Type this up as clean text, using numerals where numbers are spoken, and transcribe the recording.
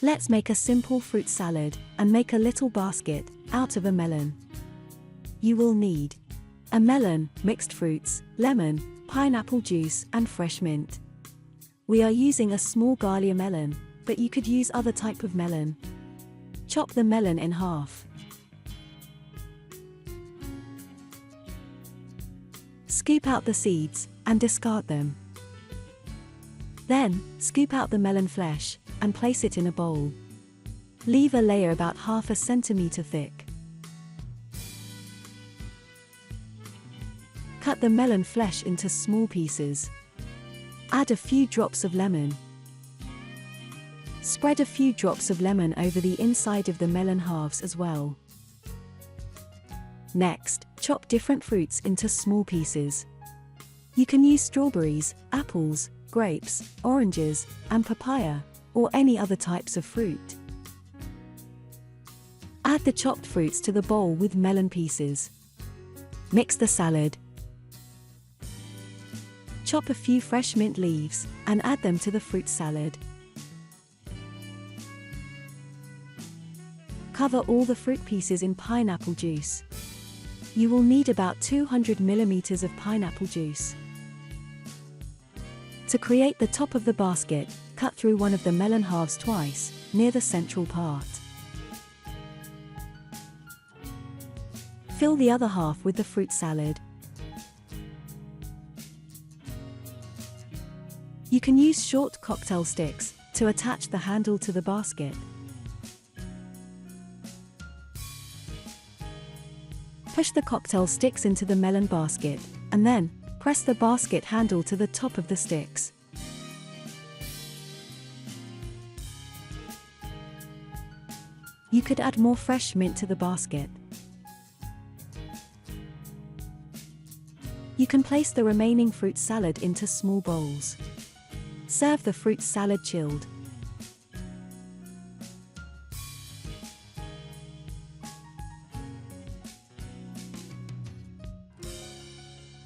Let's make a simple fruit salad and make a little basket out of a melon. You will need a melon, mixed fruits, lemon, pineapple juice, and fresh mint. We are using a small Galia melon, but you could use other type of melon. Chop the melon in half. Scoop out the seeds and discard them. Then, scoop out the melon flesh and place it in a bowl. Leave a layer about half a centimeter thick. Cut the melon flesh into small pieces. Add a few drops of lemon. Spread a few drops of lemon over the inside of the melon halves as well. Next, chop different fruits into small pieces. You can use strawberries, apples, grapes, oranges, and papaya, or any other types of fruit. Add the chopped fruits to the bowl with melon pieces. Mix the salad. Chop a few fresh mint leaves and add them to the fruit salad. Cover all the fruit pieces in pineapple juice. You will need about 200 milliliters of pineapple juice. To create the top of the basket, cut through one of the melon halves twice, near the central part. Fill the other half with the fruit salad. You can use short cocktail sticks to attach the handle to the basket. Push the cocktail sticks into the melon basket, and then press the basket handle to the top of the sticks. You could add more fresh mint to the basket. You can place the remaining fruit salad into small bowls. Serve the fruit salad chilled.